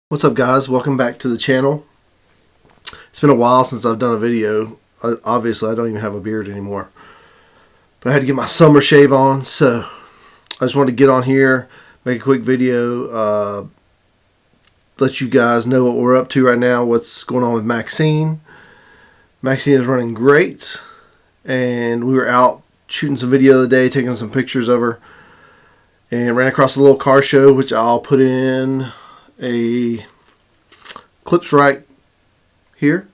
What's up, guys? Welcome back to the channel. It's been a while since I've done a video. Obviously I don't even have a beard anymore, but I had to get my summer shave on, so I just wanted to get on here, make a quick video, let you guys know what we're up to right now, what's going on with MAXine. MAXine is running great, and we were out shooting some video the other day, taking some pictures of her, and ran across a little car show, which I'll put in a clips right here.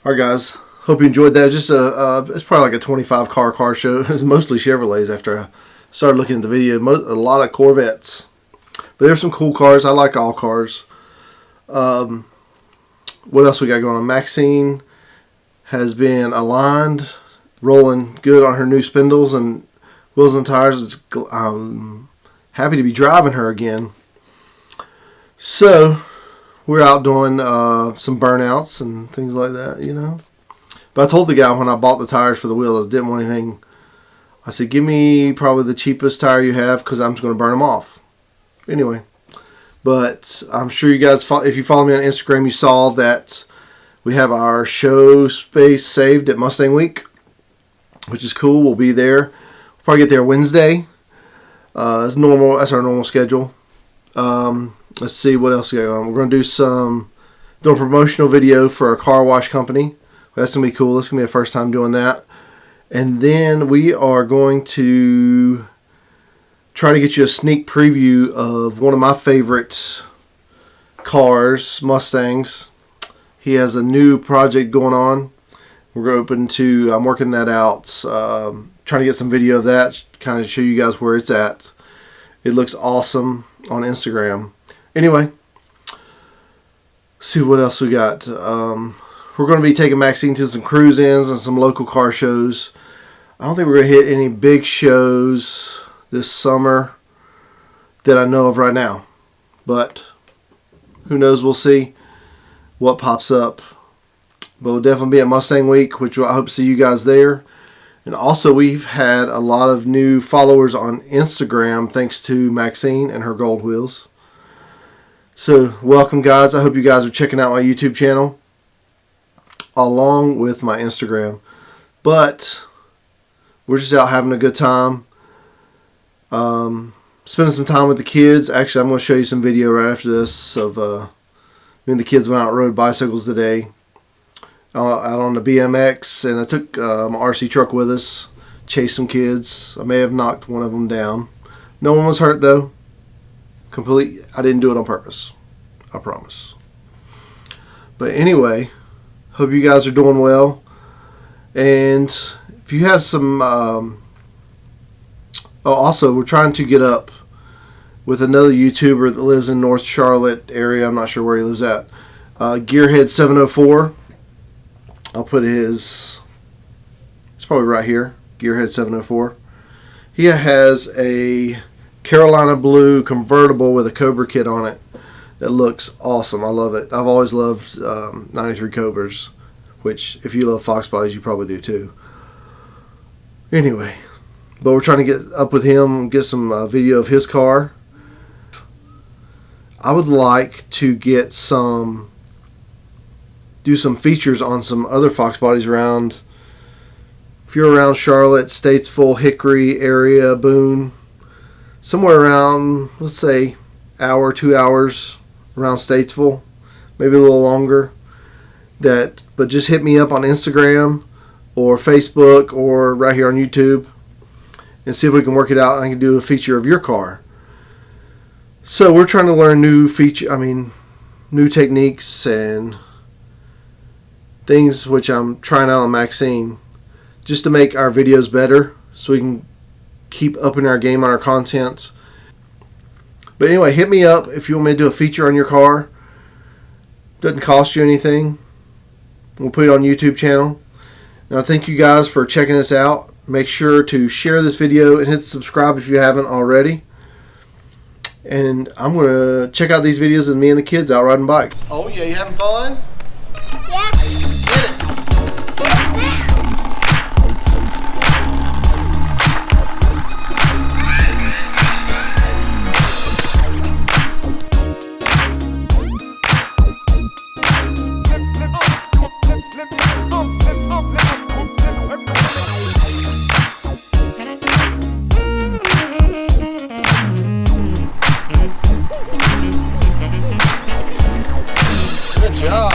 Alright, guys, hope you enjoyed that. Just it's probably like a 25 car show. It was mostly Chevrolets after I started looking at the video. A lot of Corvettes, but there's some cool cars. I like all cars. What else we got going on? MAXine has been aligned, rolling good on her new spindles and wheels and tires. I'm happy to be driving her again. So we're out doing some burnouts and things like that, you know. But I told the guy when I bought the tires for the wheels, I didn't want anything. I said, give me probably the cheapest tire you have because I'm just going to burn them off. Anyway, but I'm sure you guys, if you follow me on Instagram, you saw that we have our show space saved at Mustang Week, which is cool. We'll be there. We'll probably get there Wednesday. It's normal. That's our normal schedule. Let's see what else we got going on. We're going to do a promotional video for a car wash company. That's going to be cool. This is going to be the first time doing that. And then we are going to try to get you a sneak preview of one of my favorite cars, Mustangs. He has a new project going on. I'm working that out. Trying to get some video of that, kind of show you guys where it's at. It looks awesome on Instagram. Anyway, see what else we got. We're going to be taking MAXine to some cruise-ins and some local car shows. I don't think we're going to hit any big shows this summer that I know of right now. But who knows, we'll see what pops up. But we'll definitely be at Mustang Week, which I hope to see you guys there. And also, we've had a lot of new followers on Instagram thanks to MAXine and her gold wheels. So welcome guys. I hope you guys are checking out my YouTube channel along with my Instagram. But we're just out having a good time. Spending some time with the kids. Actually, I'm going to show you some video right after this of me and the kids went out and rode bicycles today. Out on the BMX, and I took my RC truck with us. Chased some kids. I may have knocked one of them down. No one was hurt though. I didn't do it on purpose. I promise. But anyway, hope you guys are doing well. And if you have some... also, we're trying to get up with another YouTuber that lives in North Charlotte area. I'm not sure where he lives at. Gearhead 704. I'll put his... It's probably right here. Gearhead 704. He has a Carolina blue convertible with a Cobra kit on it that looks awesome. I love it. I've always loved 93 Cobras, which if you love Fox bodies, you probably do too. Anyway, but we're trying to get up with him, get some video of his car. I would like to get do some features on some other Fox bodies around. If you're around Charlotte, Statesville, Hickory area, Boone, somewhere around, let's say, hour, 2 hours around Statesville, maybe a little longer. But just hit me up on Instagram or Facebook or right here on YouTube and see if we can work it out and I can do a feature of your car. So we're trying to learn new techniques and things which I'm trying out on MAXine, just to make our videos better so we can keep upping our game on our content. But anyway, hit me up if you want me to do a feature on your car. Doesn't cost you anything. We'll put it on YouTube channel. Now thank you guys for checking us out. Make sure to share this video and hit subscribe if you haven't already. And I'm going to check out these videos of me and the kids out riding bike. Oh yeah, you having fun? Yeah. Get it. Good job.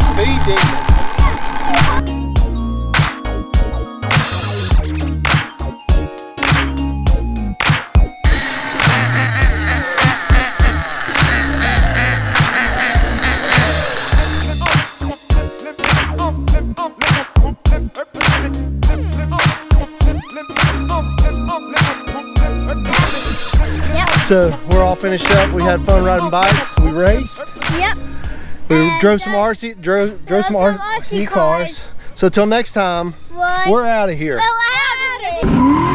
Speed demon. So we're all finished up. We had fun riding bikes. We raced. Yep. We drove some RC cars. So till next time, we're out of here. Well, out of here.